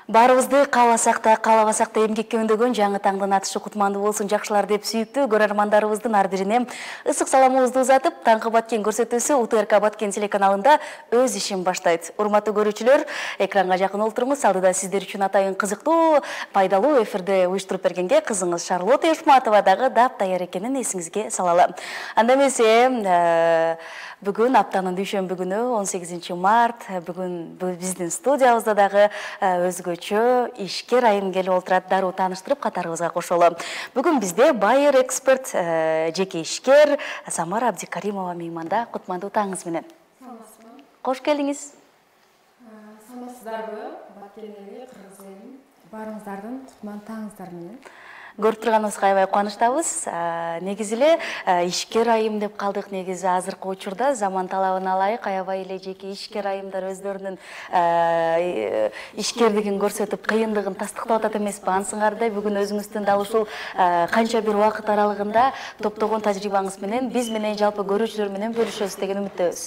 Баарыбызды кааласак да, каалабасак да эмгекке өндөгөн жаңы таңдын атышы кутмандуу болсун жакшылар деп сүйүктүү көрөрмандарыбыздын ар бирине ысык саламыбызды узатып, таңкы Баткен көрсөтүүсү УТРК Баткен телеканалында өз ишин баштайт. Урматтуу көрүүчүлөр, экранга жакын олтуруңуз. Алдыда сиздер үчүн атайын кызыктуу, пайдалуу эфирди уюштуруп бергенге кызыңыз Шарлотта Эшматова дагы даяр экенин эсиңизге салалы. Анда эмесе бүгүн аптанын дүйшөмбү күнү 18 март, бүгүн биздин студиябызда дагы өзгөчө ишкер айым келип олтурат. Дароо тааныштырып катарыбызга кошолу. Бүгүн бизде Байер эксперт, жеке ишкер Самара Абдикаримова мейманда. Кутмандуу таңыңыз менен. Кош келиңиз. Саламатсыздарбы? Баткендеги кыргыз элин баарыңыздардын кутман таңыңыздар менен. Көрүп турганыбызга аябай кубанычтабыз. Негизи эле ишкер айым деп калдык. Негизи азыркы учурда заман талабына ылайык аябай эле жеке ишкер айымдар өздөрүнүн ишкерлигин көрсөтүп, кыйындыгын тастыктап атат эмеспи? Ансыңардай бүгүн өзүңүздүн дал ушул канча бир убакыт аралыгында топтогон тажрыйбаңыз менен биз менен жалпы көрүүчүлөр менен бөлүшөсүз деген үмүттөбүз.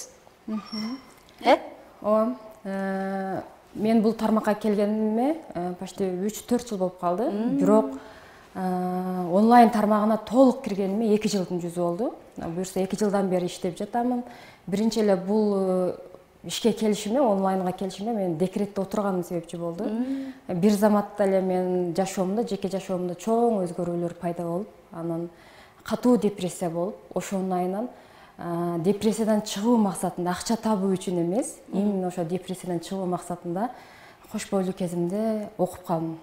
Мен бул тармакка келгениме почти 3-4 жыл болуп калды. Бирок онлайн тармагына толук киргениме 2 жылдын жүзү болду. Буюрса 2 жылдан бери иштеп жатамын. Биринчи эле бул ишке келишиме, онлайнга келишиме мен декретте отурганым себепчи болду. Бир заматта эле мен жашоомдо, жеке жашоомдо чоң өзгөрүүлөр пайда болуп, анан катуу депрессия болуп, ошонун айынан депрессиядан чыгуу максатында, акча табуу үчүн эмес, именно ошо депрессиядан чыгуу максатында кош бойлуу кезимде окуп калдым.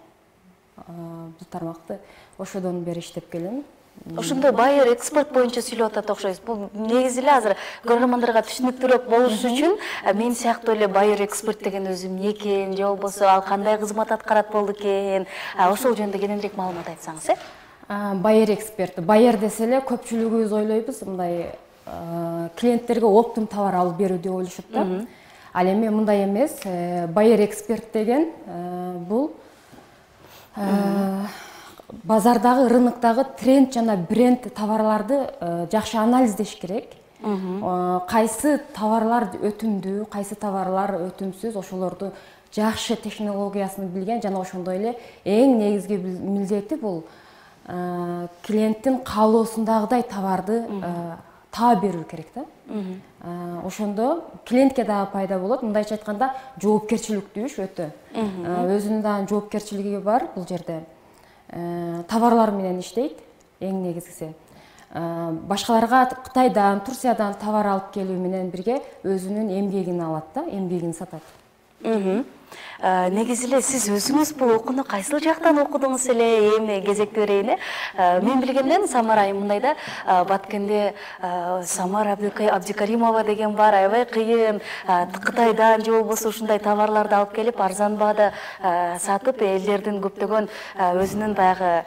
Бул тармакты ошодон бери иштеп келем. Ошондой Байер эксперт боюнча сүйлөп атат окшойсуз. Бул негизи эле азыр көрөрмандарга түшүнүктүүрөөк болуш үчүн мен сыяктуу эле Байер эксперт деген өзүм эмне экен, же болбосо ал кандай кызмат аткарат болду экен, ошол жөнүндө кененирээк маалымат айтсаңыз. Байер эксперт. Байер десе эле көпчүлүгүбүз ойлойбуз, мындай клиенттерге оптум товар алып берүү деп ойлошот да. Ал эми мындай эмес. Байер эксперт деген бул базардагы, рыноктогу тренд жана бренд товарларды жакшы анализдеш керек. Кайсы товарлар өтүмдүү, кайсы товарлар өтүмсүз, ошолорду жакшы технологиясын билген жана ошондой эле эң негизги милдети бул клиенттин каалоосундагыдай товарды таап берүү керек да. Ошондо клиентке дагы пайда болот. Мындайча айтканда, жоопкерчиликтүү иш өтө. Өзүнүн дагы жоопкерчилиги бар бул жерде. Товарлар менен иштейт, эң негизгиси. Башкаларга Кытайдан, Турциядан товар алып келүү менен бирге өзүнүн эмгегин алат да, эмгегин сатат. Негизи эле сиз өзүңүз бул окууну кайсыл жактан окудуңуз эле, эми кезекти берейин. Мен билгенден Самара айым мындай да, Баткенде Самара Абдикаримова деген бар, аябай кыйын, Кытайдан же болбосо ушундай товарларды алып келип, арзан баада сатып, элдердин көптөгөн өзүнүн баягы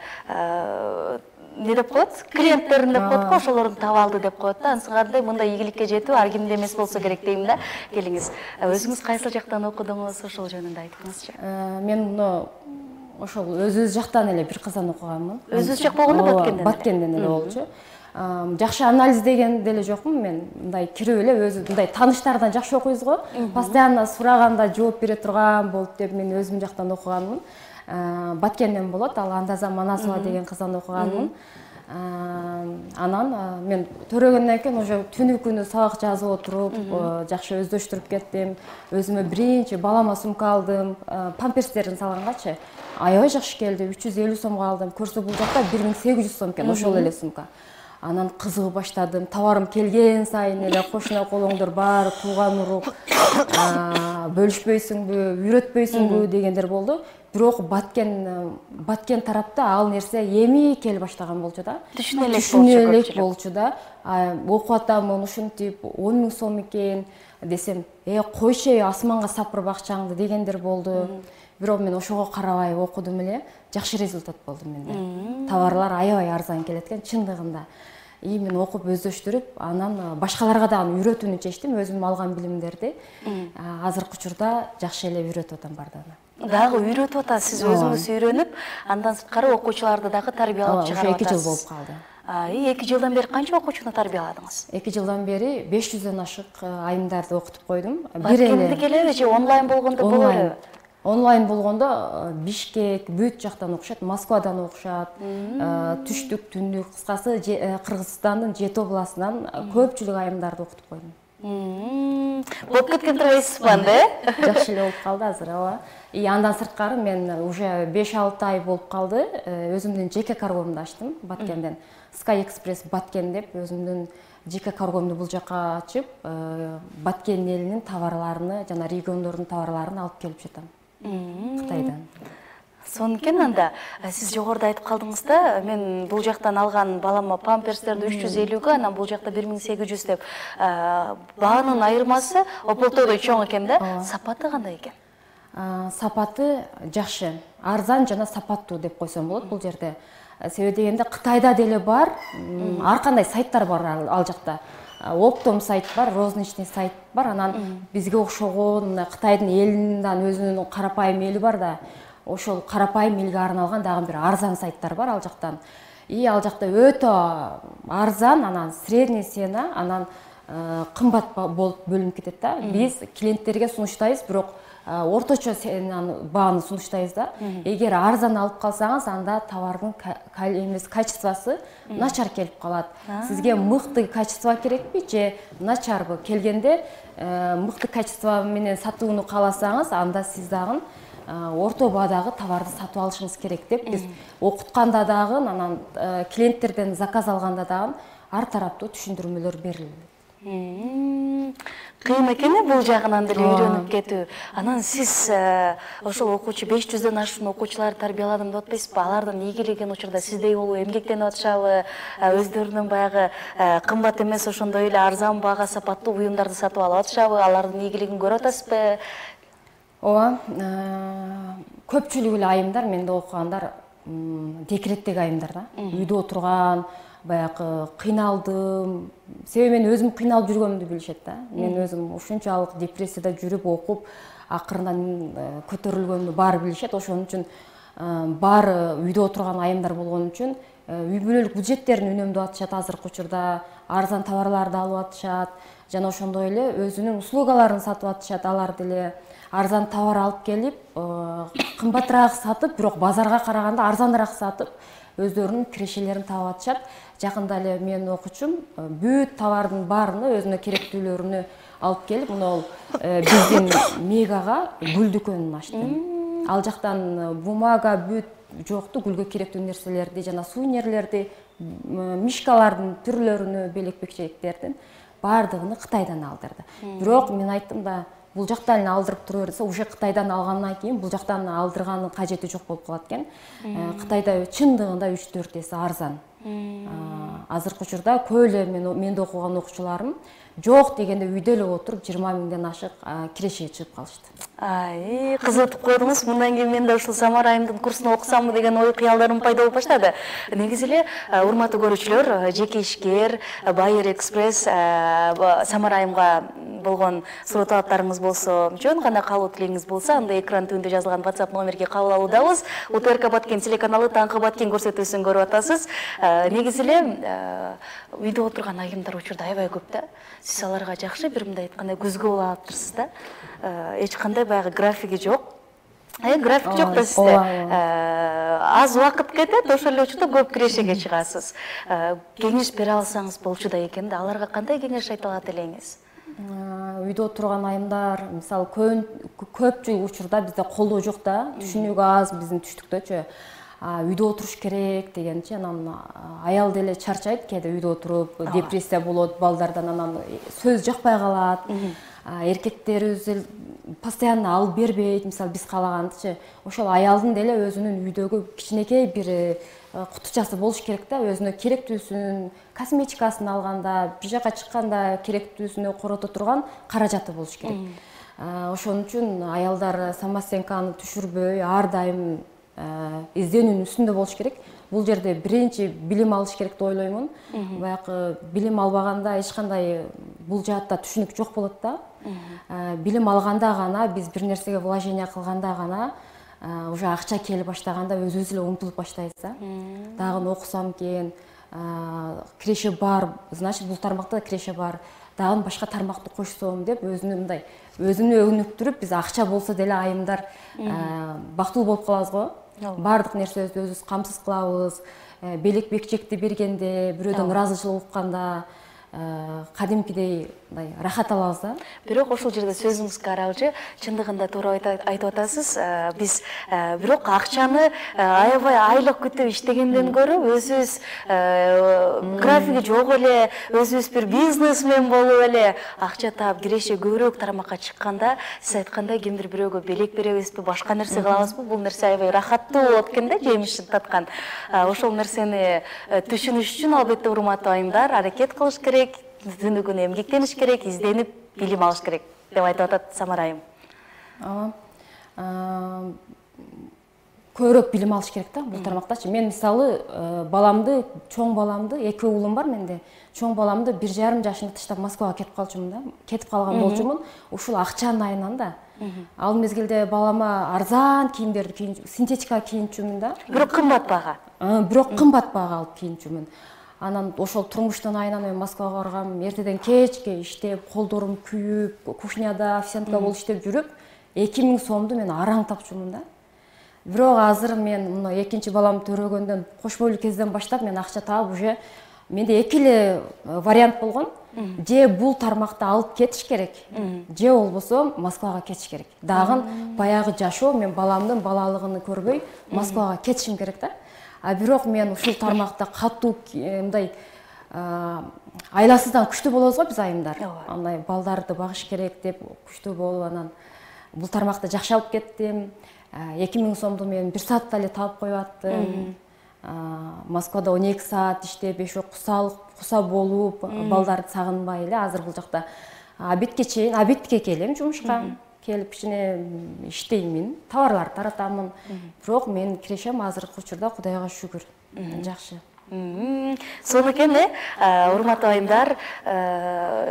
не деп коет? Клиенттерин деп коет го, ошолорун таба алды деп коет да. Ансыңардай мындай ийгиликке жетүү ар кимде эмес болсо керек дейм да. Келиңиз. Өзүңүз кайсыл жактан окудуңуз, ошол жөнүндө айтыңызчы. Мен муну ошол өзүбүз жактан эле бир казан окуганмын. Өзүбүз жак болгондо Баткенден. Баткенден эле болчу. Жакшы анализ деген деле жокмун мен. Мындай кирип эле өзү мындай тааныштардан жакшы окуйбуз го. Постоянно сураганда жооп бере турган болуп деп мен өзүм жактан окуганмын. Баткенден болот, ал Андаза Манасова деген кыздан окуганмын. Анан мен төрөгөндөн кийин уже түнү күнү сабак жазып отуруп, жакшы өздөштүрүп кеттим. Өзүмө биринчи балама сумка алдым, памперстерин салгангачы. Аябай жакшы келди, 350 сомго алдым. Көрсө бул жакта 1800 сом экен, ошол эле сумка. Анан кызыгып баштадым. Товарым келген сайын эле кошуна колоңдор баары тууган урук, бөлүшпөйсүңбү, үйрөтпөйсүңбү дегендер болду. Бирок Баткен тарапта ал нерсе эми келе баштаган болчу да. Түшүнө элек болчу да. Окуп атамын, ушинтип 10 000 сом экен десем, койчу асманга сапырып акчаңды дегендер болду. Бирок мен ошого карабай окудум эле, жакшы результат болду менде. Товарлар аябай арзан келет экен чындыгында. Мен окуп өздөштүрүп, анан башкаларга дагы үйрөтүүнү чечтим, өзүм алган билимдерди. Азыркы учурда жакшы эле үйрөтүп атам бардыгына. Дагы үйрөтүп атасыз, өзүңүз үйрөнүп, андан сырткары окуучуларды дагы тарбиялап чыгарып атасыз. 2 жыл болуп калды. 2 жылдан бери канча окуучуну тарбияладыңыз? 2 жылдан бери 500дөн ашык айымдарды окутуп койдум. Баткендик элеби же онлайн болгондо болобу? Онлайн болгондо Бишкек, бүт жактан окушат, Москвадан окушат, түштүк, түндүк, кыскасы Кыргызстандын 7 областынан көпчүлүк айымдарды окутуп койдум. Болуп кеткен турбайсызбы анда, Жакшы эле болуп калды азыр, ооба. Андан сырткары мен уже 5-6 ай болуп калды, өзүмдүн жеке каргомду ачтым Баткенден. Sky Express Баткен деп өзүмдүн жеке каргомду бул жака ачып, Баткен элинин товарларын жана региондордун товарларын алып келип жатам. Кытайдан. Сонун анда. Сиз жогоруда айтып калдыңыз да, мен бул жактан алган балама памперстерди 350 анан бул жакта 1800 деп. Баанын айырмасы ополтойдой чоң экен да. Сапаты кандай экен? Сапаты жакшы, арзан жана сапаттуу деп койсом болот бул жерде. Себеби дегенде Кытайда деле бар, ар кандай сайттар бар ал жакта. Оптом сайт бар, розничный сайт бар, анан бизге окшогон Кытайдын элинен өзүнүн карапайым эли бар да, ошол карапайым элге арналган дагы бир арзан сайттар бар ал жактан. Ал жакта өтө арзан, анан средний цена, анан кымбат болуп бөлүнүп кетет да. Биз клиенттерге сунуштайбыз, бирок орточо бааны сунуштайбыз да. Эгер арзан алып калсаңыз, анда товардын качествосы начар келип калат. Сизге мыкты качество керекпи же начарбы? Келгенде мыкты качество менен сатууну кааласаңыз, анда сиз дагы орто баадагы товарды сатып алышыңыз керек деп биз окутканда дагы, анан клиенттерден заказ алганда дагы ар тараптуу түшүндүрмөлөр берилди. Кыйын экен бул жагынан деле үйрөнүп кетүү. Анан сиз ошол окуучу 500дөн ашуун окуучуларды тарбияладым деп атпайсызбы? Алардын ийгилеген учурда сиздей болуп эмгектенип атышабы? Өздөрүнүн баягы кымбат эмес, ошондой эле арзан баага сапаттуу буюмдарды сатып алып атышабы? Алардын ийгилигин көрүп атасызбы? Ооба, көпчүлүк эле айымдар, менде окугандар декреттеги айымдар да. Үйдө отурган, баягы кыйналдым. Себеби мен өзүм кыйналып жүргөнүмдү билишет да. Мен өзүм ушунчалык депрессияда жүрүп окуп, акырындан көтөрүлгөнүмдү баары билишет. Ошон үчүн баары үйдө отурган айымдар болгон үчүн үй бүлөлүк бюджеттерин үнөмдөп атышат азыркы учурда, арзан товарларды алып атышат, жана ошондой эле өзүнүн услугаларын сатып атышат. Алар деле арзан товар алып келип, кымбатыраак сатып, бирок базарга караганда арзаныраак сатып, өздөрүнүн кирешелерин таап атышат. Жакында эле менин окуучум бүт товардын баарыны өзүнө керектүүлөрүнү алып келип, мына биздин Мегага гүл дүкөнүн ачты. Ал жактан бумага бүт жокту, гүлгө керектүү нерселерди жана сувенирлерди, мишкалардын түрлөрүнү, белек-бекчектердин баардыгын Кытайдан алдырды. Бирок мен айттым да, бул жактан алдырып тура берсе, уже Кытайдан алгандан кийин бул жактан алдырганын кажети жок болуп калат экен. Кытайда чындыгында 3-4 эсе арзан. Азыркы учурда көп эле менде окуган окуучуларым жок дегенде үйдө эле отуруп 20 миңден ашык кирешеге чыгып калышты. Кызытып койдуңуз. Мындан кийин мен да ушул Самар айымдын курсуна окусамбы деген ой кыялдарым пайда болуп баштады. Негизи эле урматтуу көрүүчүлөр, жеке ишкер, Байер Экспресс Самар айымга болгон суроо талаптарыңыз болсо, жөн гана кабыл тилегиңиз болсо, анда экран түбүндө жазылган WhatsApp номерге кабыл алуудабыз. УТРК Баткен телеканалы Таңкы Баткен көрсөтүүсүн көрүп атасыз. Негизи эле үйдө отурган айымдар учурда аябай көп да. Сиз аларга жакшы бир мындай айтканда көзгө була алыптырсыз да. Эч кандай баягы графиги жок. График жок да сизде. Аз убакыт кетет, ошол эле учурда көп кирешеге чыгасыз. Кеңеш бере алсаңыз болчу да экен да. Аларга кандай кеңеш айта алат элеңиз? Үйдө отурган айымдар, мисалы көпчүлүк учурда бизде колдоо жок да, түшүнүк аз биздин түштүктөчү. Үйдө отуруш керек дегенчи, анан аял деле чарчайт, кээде үйдө отуруп, депрессия болот, балдардан анан сөз жакпай калат. Эркектерибиз постоянно алып бербейт, мисалы биз каалагандычы. Ошол аялдын деле өзүнүн үйдөгү кичинекей бир кутучасы болуш керек да, өзүнө керектүүсүн, косметикасын алганда, бир жака чыкканда керектүүсүнө корото турган каражаты болуш керек. Ошон үчүн аялдар самооценканы түшүрбөй, ар дайым изденүүнүн үстүндө болуш керек. Бул жерде биринчи билим алыш керек деп ойлоймун. Баягы билим албаганда эч кандай бул жаатта түшүнүк жок болот да. Билим алганда гана, биз бир нерсеге вложение кылганда гана, уже акча келе баштаганда өзүбүз эле умтулуп баштайбыз да. Дагы окусам экен, киреше бар, значит бул тармакта киреше бар. дагы башка тармакты кошсом деп өзүнө өнүктүрүп, биз акча болсо деле айымдар бактылуу болуп калабыз го. Бардык нерсебизди өзүбүз камсыз кылабыз. Белек бекчекти бергенде, бирөөдөн ыраазычылык укканда кадимкидей рахат алабыз да. Бирок ошол жерде сөзүңүзгө каралчы, чындыгында туура айтып атасыз. Биз бирок акчаны аябай айлык күтүп иштегенден көрө өзүбүз графиги жок эле, өзүбүз бир бизнесмен болуп эле акча таап киреше көбүрөөк тармакка чыкканда, сиз айткандай кимдир бирөөгө белек беребизби, башка нерсе кылабызбы? Бул нерсе аябай рахаттуу болот экен да, жемишин таткан. Ошол нерсени түшүнүш үчүн албетте урматтуу айымдар аракет кылыш керек. Күнү күнү эмгектениш керек, изденип, билим алыш керек деп айтып атат Самара айым. Көбүрөөк билим алыш керек да бул тармактачы. Мен мисалы баламды, чоң баламды, 2 уулум бар менде. Чоң баламды 1,5 жашында таштап Москвага кетип калчумун да. Кетип калган болчумун. Ушул акчанын айынан да. Ал мезгилде балама арзан кийимдерди синтетика кийинчүмүн да. Бирок кымбат бага. Бирок кымбат бага алып кийинчүмүн. Анан ошол турмуштун айынан мен Москвага баргам, эртеден кечке иштеп, колдорум күйүп, кухняда официантка болуп иштеп жүрүп, 2000 сомду мен араң тапчумун да. Бирок азыр мен мына экинчи баламды төрөгөндөн, кош бойлуу кезден баштап мен акча таап уже менде 2 эле вариант болгон. Же бул тармакты алып кетиш керек, же болбосо Москвага кетиш керек. Дагы баягы жашоо, мен баламдын балалыгын көрбөй Москвага кетишим керек да. Бирок мен ушул тармакта катуу мындай айласыздан күчтүү болобуз го биз айымдар. Андай балдарды багыш керек деп күчтүү болуп анан бул тармакты жакшы алып кеттим. 2000 сомду мен 1 саатта эле таап коюп аттым. Москвада 12 саат иштеп, куса болуп, балдарды сагынбай эле азыр бул жакта обедке чейин, обедке келем жумушка. Келип кичине иштеймин, товарларды таратамын. Бирок мен кирешем азыркы учурда Кудайга шүгүр. Жакшы. Сону экен, урматтуу айымдар,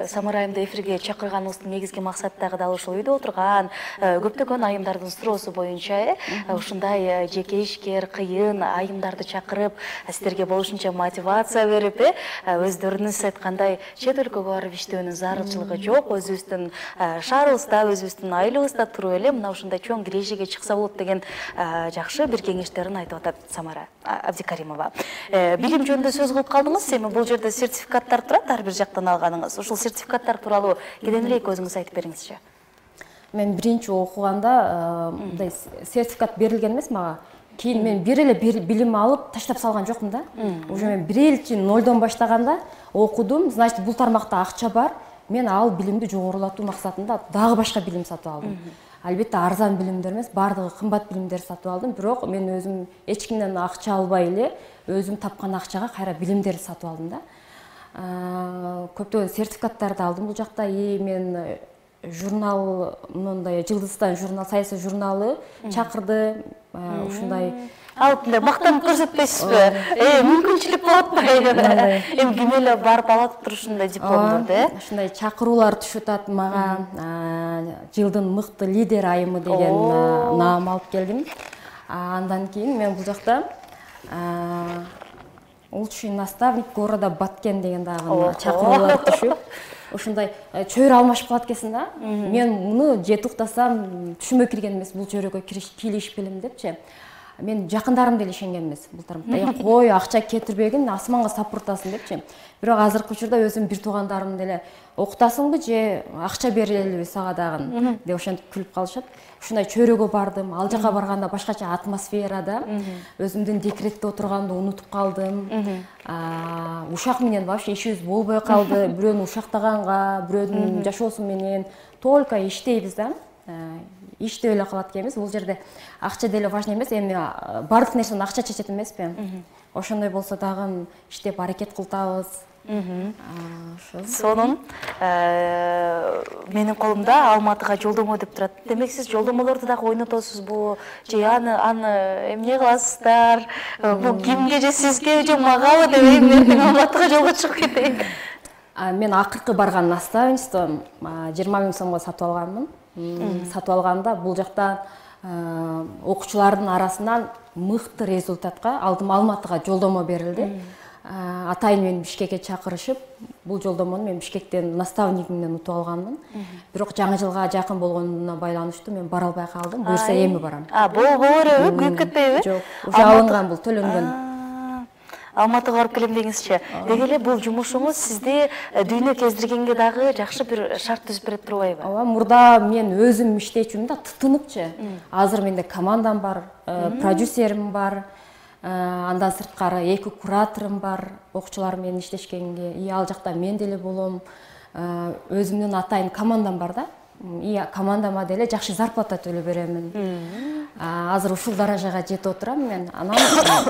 Самара айымды эфирге чакырганыбыздын негизги максаты дагы ушул үйдө отурган көптөгөн айымдардын суроосу боюнча ушундай жеке ишкер, кыйын айымдарды чакырып, сиздерге болушунча мотивация берип, өздөрүнүз айткандай чет өлкөгө барып иштөөнүн зарылчылыгы жок, өзүбүздүн шаарыбызда, өзүбүздүн айылыбызда туруп эле мына ушундай чоң кирешеге чыкса болот деген жакшы бир кеңештерин айтып атат Самара Абдикаримова. Билим жөнүндө сөз кылып калдыңыз, эми бул жерде сертификаттар турат, ар бир жактан алганыңыз. Ушул сертификаттар тууралуу кенен эле өзүңүз айтып бериңизчи. Мен биринчи окуганда мындай сертификат берилген эмес мага. Кийин мен бир эле билим алып таштап салган жокмун да. Уже мен биринчи нолдон баштаганда окудум, значит бул тармакта акча бар. Мен ал билимди жогорулатуу максатында дагы башка билим сатып алдым. Албетте арзан билимдер эмес, бардыгы кымбат билимдер сатып алдым. Бирок мен өзүм эч кимден акча албай эле өзүм тапкан акчага кайра билимдерди сатып алдым да. Көптөгөн сертификаттарды алдым бул жакта. Мен журнал, мындай Жылдызстан журнал, саясий журналы чакырды. Ушундай алып мактанып көрсөтпөйсүзбү? Мүмкүнчүлүк болот го. Эми ким эле барып алат ушундай дипломдорду, ушундай чакыруулар түшүп атат мага. Жылдын мыкты лидер айымы деген наам алып келдим. Андан кийин мен бул жакта лучший наставник города Баткен деген дагы чакыруулар түшүп, ушундай чөйрө алмашып калат экенсиң да. Мен муну же туктасам түшүмө кирген эмес, бул чөйрөгө кириш билим депчи. Мен жакындарым деле ишенген эмес бул тармакта. Кой акча кетирбегин асманга сапыртасың депчи. Бирок азыркы учурда өзүм бир туугандарым деле окутасыңбы же акча берелиби сага дагы деп ошентип күлүп калышат. Ушундай чөйрөгө бардым. Ал жака барганда башкача атмосферада өзүмдүн декретте отурганды унутуп калдым. Ушак менен вообще ишибиз болбой калды. Бирөөнү ушактаганга, бирөөнүн жашоосу менен только иштейбиз да. Иштеп эле калат экенбиз. Бул жерде акча деле важный эмес. Эми бардык нерсени акча чечет эмеспи? Ошондой болсо дагы иштеп аракет кылтабыз. Сонун менин колумда Алматыга жолдомо деп турат. Демек сиз жолдомолорду дагы ойнотосузбу? Же аны эмне кыласыздар? Бул кимге же сизге же магабы деп мен Алматыга жолго чыгып кетейин. Мен акыркы барган наставничеством 20 000 сомго сатып алганмын. Сатып алганда бул жакта окуучулардын арасынан мыкты результатка алдым. Алматыга жолдомо берилди. Атайын мени Бишкекке чакырышып, бул жолдомону мен Бишкектен наставнигимден утуп алганмын. Бирок жаңы жылга жакын болгонуна байланыштуу мен бара албай калдым. Буюрса эми барам. Болор, күйүп кетпейби? Жок, уже алынган, бул төлөнгөн. Алматыга барып келем дегенсизчи. Деги эле бул жумушуңуз сизди дүйнө кездиргенге дагы жакшы бир шарт түзүп берет турбайбы? Ооба, мурда мен өзүм иштечүмүн да, тытыныкчы. Азыр менде командам бар, продюсерим бар. Андан сырткары 2 кураторум бар, окуучулар менен иштешкенге. Ал жакта мен деле болом. Өзүмдүн атайын командам бар да. Командама деле жакшы зарплата төлөп беремин. Азыр ушул даражага жетип отурам мен. Анан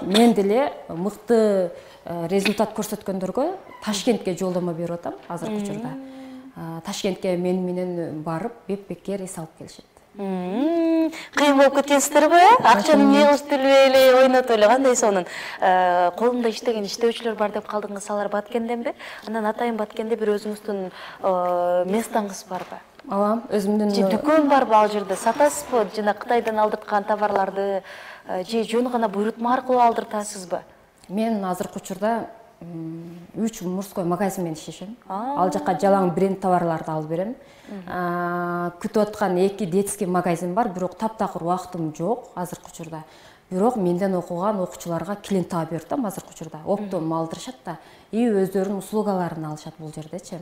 мен деле мыкты результат көрсөткөндөргө Ташкентке жолдомо берип атам азыркы учурда. Ташкентке мен менен барып, беп-бекер эс алып келишет. Кыйын болуп кеткенсиздерби? Акчаны эмне кылышты билбей эле ойнотуп эле кандай сонун колунда иштеген иштөөчүлөр бар деп калдыңыз, алар Баткенденби? Анан атайын Баткенде бир өзүңүздүн местоңуз барбы? Ооба, өзүмдүн дүкөн барбы ал жерде? Сатасызбы? Жана Кытайдан алдырткан товарларды же жөн гана буйрутма аркылуу алдыртасызбы? Мен азыркы учурда 3 мужской магазин менен иштешем. Ал жакка жалаң бренд товарларды алып берем. Күтүп аткан 2 детский магазин бар, бирок таптакыр убактым жок азыркы учурда. Бирок менден окуган окуучуларга клиент таап берип атам азыркы учурда. Оптом алдырышат да, и өздөрүнүн услугаларын алышат бул жердечи.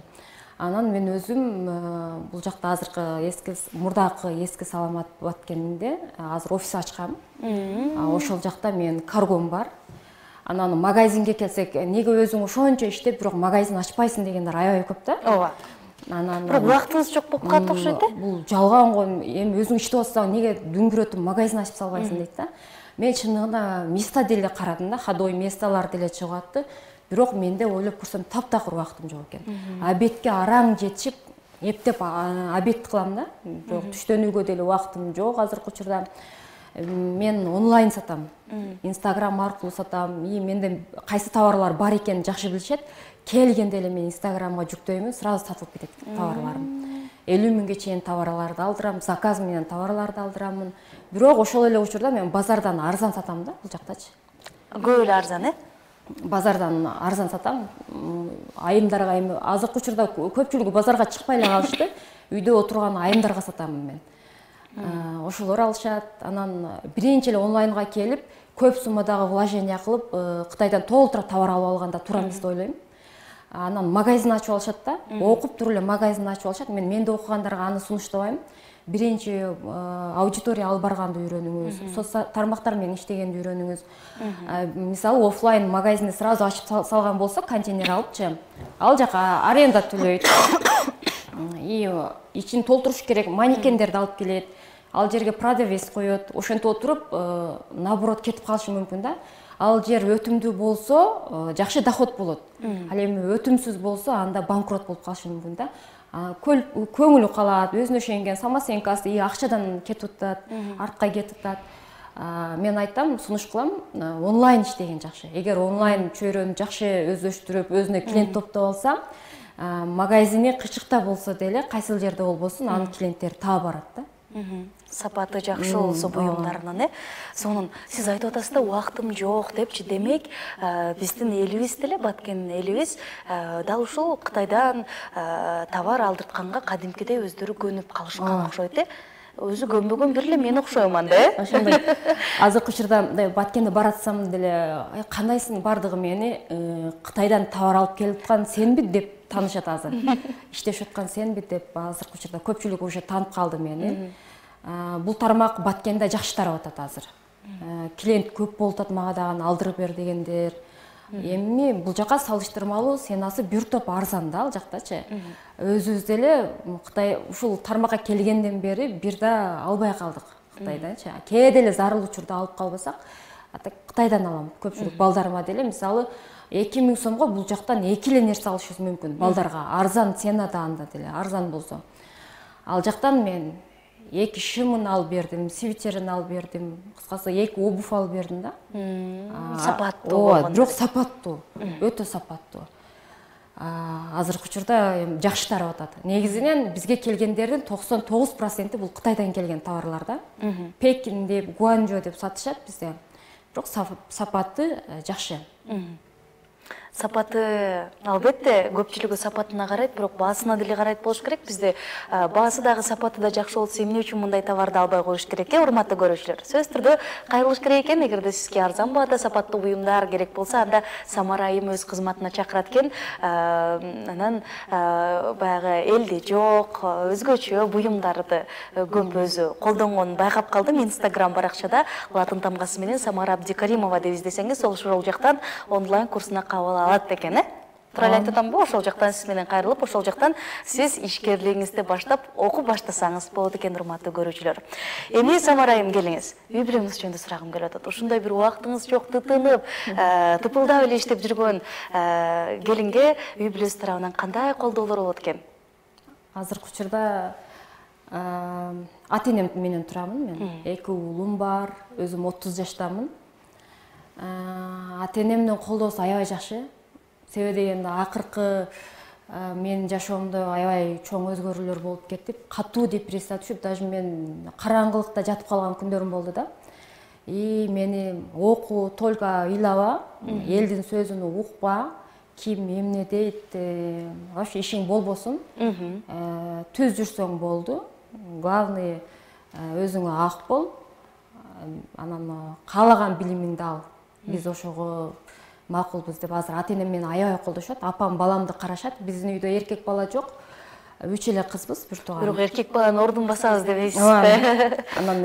Анан мен өзүм бул жакта азыркы мурдакы эски Саламат Баткенде азыр офис ачкам. Ошол жакта мен каргом бар. Анан магазинге келсек, неге өзүң ошончо иштеп, бирок магазин ачпайсың дегендер аябай көп да. Ооба. Анан бирок убактыңыз жок болуп калат окшойт э? Бул жалган го, эми өзүң иштеп атсаң, неге дүңгүрөтүп магазин ачып салбайсың дейт да. Мен чыныгында место деле карадым да, ходовой местолар деле чыгып атты. Бирок менде ойлоп көрсөм таптакыр убактым жок экен. Обедке араң жетишип, эптеп обед кылам да. Бирок түштөнүүгө деле убактым жок азыркы учурда. Мен онлайн сатам. Инстаграм аркылуу сатам. И менде кайсы товарлар бар экенин жакшы билишет. Келгенде эле мен Инстаграмга жүктөймүн, сразу сатылып кетет товарларым. 50 миңге чейин товарларды алдырам, заказ менен товарларды алдырамын. Бирок ошол эле учурда мен базардан арзан сатам да, бул жактачы. Көп эле арзан, э? Базардан арзан сатам. Айымдарга эми азыркы учурда көпчүлүгү базарга чыкпай эле калышты. Үйдө отурган айымдарга сатамын мен. Ошолор алышат. Анан биринчи эле онлайнга келип, көп суммадагы вложение кылып, Кытайдан толтура товар алып алганда туура эмес деп ойлойм. Анан магазин ачып алышат да. Окуп туруп эле магазин ачып алышат. Мен менде окугандарга аны сунуштабайм. Биринчи аудитория алып барганды үйрөнүңүз, соц тармактар менен иштегенди үйрөнүңүз. Мисалы офлайн магазинди сразу ачып салган болсо, контейнер алыпчы, ал жака аренда төлөйт. И ичин толтуруш керек, манекендерди алып келет. Ал жерге продавец коет. Ошентип отуруп, наоборот кетип калышы мүмкүн да. Ал жер өтүмдүү болсо, жакшы доход болот. Ал эми өтүмсүз болсо, анда банкрот болуп калышы мүмкүн да. Көңүлү калат, өзүнө ишенген самооценкасы акчадан кетип атат, артка кетип атат. Мен айтам, сунуш кылам, онлайн иштеген жакшы. Эгер онлайн чөйрөнү жакшы өздөштүрүп, өзүнө клиент топтоп алса, магазини кычыкта болсо деле, кайсыл жерде болбосун, анын клиенттери таап барат да. Сапаты жакшы болсо буюмдарынан, э? Сонун сиз айтып атасыз да, убактым жок депчи. Демек, биздин элибиз деле, Баткен элибиз дал ушул Кытайдан товар алдыртканга кадимкидей өздөрү көнүп калышкан окшойт, э? Өзү көнбөгөн бир эле мен окшойм анда, э? Ошондой. Азыркы учурда Баткенде баратсам деле, кандайсың бардыгы мени Кытайдан товар алып келип аткан сенби деп таанышат азыр. Иштешип аткан сенби деп азыркы учурда көпчүлүк уже таанып калды мени. Бул тармак Баткенде жакшы тарап атат азыр. Клиент көп болуп атат, мага дагы алдырып бер дегендер. Эми бул жака салыштырмалуу ценасы бир топ арзан да ал жактачы. Өзүбүз деле Кытай ушул тармакка келгенден бери бир да албай калдык Кытайданчы. Кээде эле зарыл учурда алып калбасак, Кытайдан алам. Көпчүлүк балдарыма деле мисалы 2000 сомго бул жактан 2 эле нерсе алышыбыз мүмкүн. Балдарга арзан ценада анда деле, арзан болсо. Ал жактан мен 2 шымын алып бердим, свитерин алып бердим, кыскасы 2 обувь алып бердим да. Сапаттуу. Ооба, бирок сапаттуу, өтө сапаттуу. Азыркы учурда жакшы тарап атат. Негизинен бизге келгендердин 99% бул Кытайдан келген товарлар да. Пекин деп, Гуанчжоу деп сатышат бизде. Бирок сапаты жакшы. Сапаты албетте көпчүлүгү сапатына карайт, бирок баасына деле карайт болуш керек. Бизде баасы дагы сапаты да жакшы болсо эмне үчүн мындай товарды албай коюш керек урматтуу көрүүчүлөр? Сөзсүз түрдө кайрылыш керек экен. Эгерде сизге арзан баада сапаттуу буюмдар керек болсо, анда Самара айым өз кызматына чакырат экен. Анан баягы элде жок, өзгөчө буюмдарды көп өзү колдонгонун байкап калдым. Инстаграм баракчада латын тамгасы менен Самара Абдикаримова деп издесеңиз, ошол жактан онлайн курсуна кабыл алат экен, Тура эле айтатамбы, ошол жактан сиз менен кайрылып, ошол жактан сиз ишкерлигиңизди баштап, окуп баштасаңыз болот экен, урматтуу көрүүчүлөр. Эми Самара айым келиңиз. Үй бүлөңүз жөнүндө сурагым келип атат. Ушундай бир убактыңыз жок, тытынып, тыпылдап эле иштеп жүргөн келинге үй бүлөсү тарабынан кандай колдоолор болот экен? Азыркы учурда ата-энем менен турамын мен. 2 уулум бар, өзүм 30 жаштамын. Ата-энемдин колдоосу аябай жакшы. Себеби дегенде акыркы менин жашоомдо аябай чоң өзгөрүүлөр болуп кетип, катуу депрессия түшүп, даже мен караңгылыкта жатып калган күндөрүм болду да. И мени окуу, только ыйлаба, элдин сөзүн укпа, ким эмне дейт, вообще ишиң болбосун. Түз жүрсөң болду. Главный өзүңө ак бол. Анан каалаган билимиңди ал. Биз ошого макулбуз деп азыр ата-энем мени аябай колдошот. Апам баламды карашат. Биздин үйдө эркек бала жок. 3 эле кызбыз, бир тууган. Бирок эркек баланын ордун басабыз дебейсизби? Анан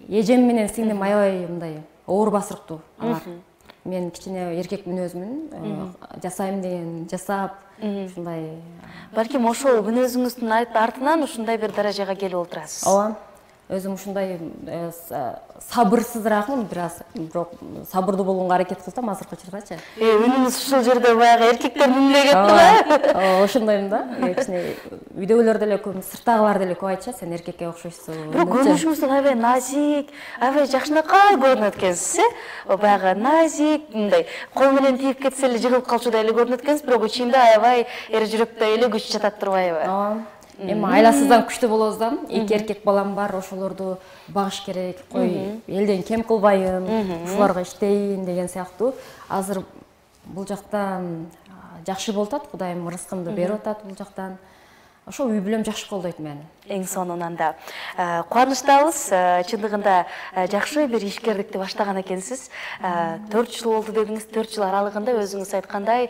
эжем менен сиңдим аябай мындай оор басырыктуу алар. Мен кичине эркек мүнөзмүн, жасайм деген жасап, ушундай. Балким ошол мүнөзүңүздүн артынан ушундай бир даражага келип отурасыз. Ооба. Өзүм ушундай сабырсызраакмын бир аз, бирок сабырдуу болгонго аракет кылсам азыркы учурдачы. Үнүңүз ушул жерде баягы эркектердин үнүнө кетти. Ошондойм да. Кичине үйдөгүлөр деле көп, сырттагылар деле көп айтышат, сен эркекке окшойсуң. Бирок көрүнүшүңүз аябай назик, аябай жакшынакай көрүнөт экенсиз, баягы назик, мындай кол менен тийип кетсе эле жыгылып калчудай эле көрүнөт экенсиз, бирок ичинде аябай эр жүрөктөй эле күч жатат турбайбы? Ооба. Эми айласыздан күчтүү болобуздан, 2 эркек балам бар, ошолорду багыш керек, кой элден кем кылбайын, ушуларга иштейин деген сыяктуу. Азыр бул жактан жакшы болуп атат, Кудайым рызкымды берип атат бул жактан. Ошо үй бүлөм жакшы колдойт мени. Эң сонунан да кубанычтабыз, чындыгында жакшы бир ишкерликти баштаган экенсиз. 4 жыл болду дедиңиз, 4 жыл аралыгында өзүңүз айткандай,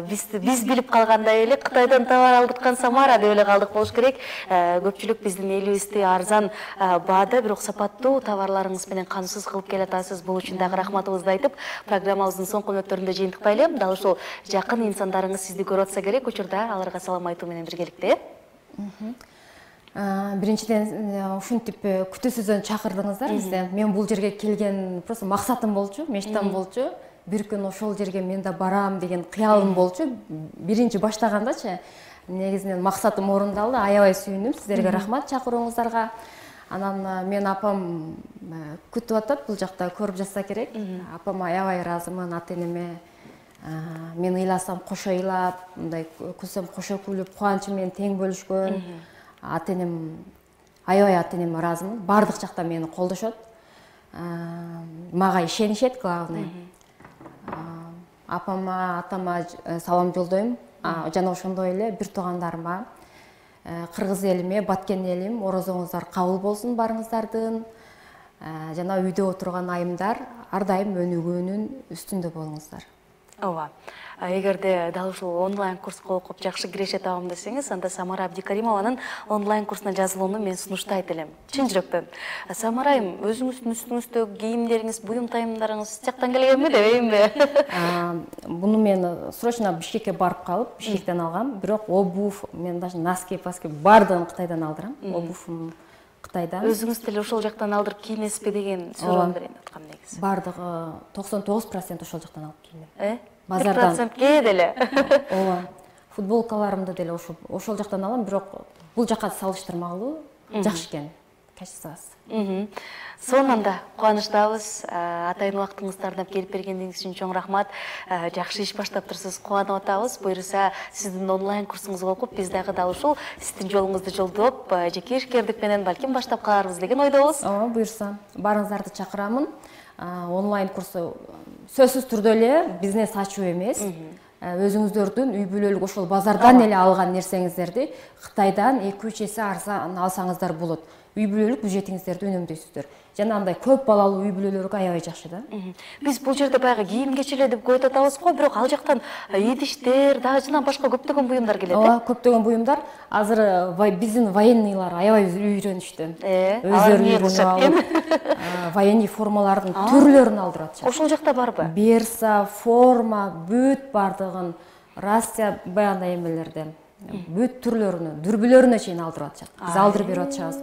биз билип калгандай эле Кытайдан товар алдырткан Самара деп эле калдык болуш керек. Көпчүлүк биздин элибизди арзан баада, бирок сапаттуу товарларыңыз менен камсыз кылып келатасыз. Бул үчүн дагы рахматыбызды айтып, программабыздын соңку мүнөттөрүндө жыйынтыктайлы. Дал ушул жакын инсандарыңыз сизди көрүп атса керек, учурда аларга салам айтуу менен биргеликте. Биринчиден ушинтип күтүүсүздөн чакырдыңыздар бизди. Мен бул жерге келген просто максатым болчу, мечтам болчу. Бир күн ошол жерге мен да барам деген кыялым болчу. Биринчи баштагандачы. Негизинен максатым орундалды. Аябай сүйүндүм. Сиздерге рахмат чакырууңуздарга. Анан мен апам күтүп атат, бул жакта көрүп жатса керек. Апама аябай ыраазымын, ата-энеме. Мен ыйласам кошо ыйлап, мындай күлсөм кошо күлүп, кубанычы менен тең бөлүшкөн. Ата-энем, аябай ата-энеме ыраазымын. Бардык жакта мени колдошот. Мага ишенишет, главный. Апама, атама салам жолдойм. Жана ошондой эле бир туугандарыма, кыргыз элиме, баткен элим, орозоңуздар кабыл болсун барыңыздардын. Жана үйдө отурган айымдар ар дайым өнүгүүнүн үстүндө болуңуздар. Ооба. Эгерде дал ушул онлайн курска окуп жакшы киреше табам десеңиз, анда Самара Абдикаримованын онлайн курсуна жазылууну мен сунуштайт элем. Чын жүрөктөн. Самара айым, өзүңүздүн үстүңүздөгү кийимдериңиз, буюм тайымдарыңыз жактан келгенби дебейинби? Буну мен срочно Бишкекке барып калып, Бишкектен алгам. Бирок обувь, мен даже носки, паски бардыгын Кытайдан алдырам. Обувь Кытайдан. Өзүңүз деле ошол жактан алдырып кийинесизби деген суроо берейин аткам негизи. Бардыгы 99% ошол жактан алып кийинем. Базардан. 1% деле. Ооба. Футболкаларымды деле ошол жактан алам, бирок бул жакка салыштырмалуу жакшы экен качествосы. Сонун да кубанычтабыз. Атайын убактыңызды арнап келип бергениңиз үчүн чоң рахмат. Жакшы иш баштап турсуз, кубанып атабыз. Буюрса сиздин онлайн курсуңузду окуп, биз дагы дал ушул сиздин жолуңузду жолдоп, жеке ишкерлик менен балким баштап каларбыз деген ойдобуз. Ооба, буюрса. Барыңыздарды чакырамын. Онлайн курсу Сөзсүз түрдө эле бизнес ачуу эмес. Өзүңүздөрдүн үй бүлөлүк ошол базардан эле алган нерсеңиздерди Кытайдан 2-3 эсе арзан алсаңыздар болот. Үй бүлөлүк бюджетиңиздерди үнөмдөйсүздөр. Жана андай көп балалуу үй бүлөлөргө аябай жакшы да. Биз бул жерде баягы кийим кечелер деп көп атабыз го, бирок ал жактан идиштер, дагы жана башка көптөгөн буюмдар келет. Ооба, көптөгөн буюмдар. Азыр биздин военныйлар аябай үйрөнүштү. Өздөрү үйрөнүп алып, военный формалардын түрлөрүн алдырып атышат. Ошол жакта барбы? Берса, форма, бүт бардыгын, Россия баягындай эмелерден бүт түрлөрүнө, дүрбүлөрүнө чейин алдырып атышат. Биз алдырып берип атышабыз.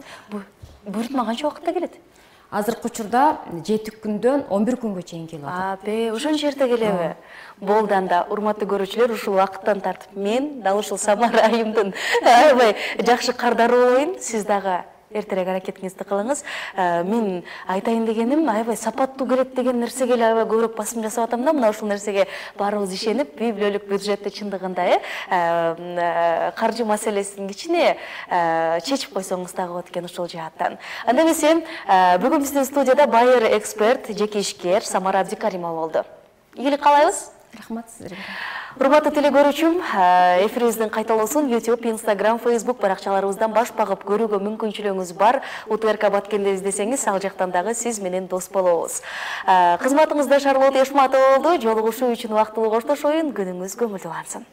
Буйрутма канча убакытта келет? Азыркы учурда 7 күндөн 11 күнгө чейин келип атат. Ошол жерде келеби? Болду анда, урматтуу көрүүчүлөр, ушул убакыттан тартып мен дал ушул Самара айымдын аябай жакшы кардары болоюн. Сиз дагы эртерээк аракетиңизди кылыңыз. Мен айтайын дегеним, аябай сапаттуу келет деген нерсеге эле аябай көбүрөөк басым жасап атам да. Мына ушул нерсеге баарыбыз ишенип, үй бүлөлүк бюджетти чындыгында каржы маселесин кичине чечип койсоңуз дагы болот экен ушул жааттан. Анда эмесе, бүгүн биздин студияда байыр эксперт, жеке ишкер Самара Абдикаримова болду. Ийгилик каалайбыз. Рахмат сиздерге. Урматтуу телекөрүүчүм, эфирибиздин кайталоосун YouTube, Instagram, Facebook баракчаларыбыздан баш багып көрүүгө мүмкүнчүлүгүңүз бар. УТРК Баткенди издесеңиз, ал жактан дагы сиз менен дос болобуз. Кызматыңызда Шарлот Эшматова болду. Жолугушуу үчүн убактылуу коштошоюн. Күнүңүз көңүлдүү болсун.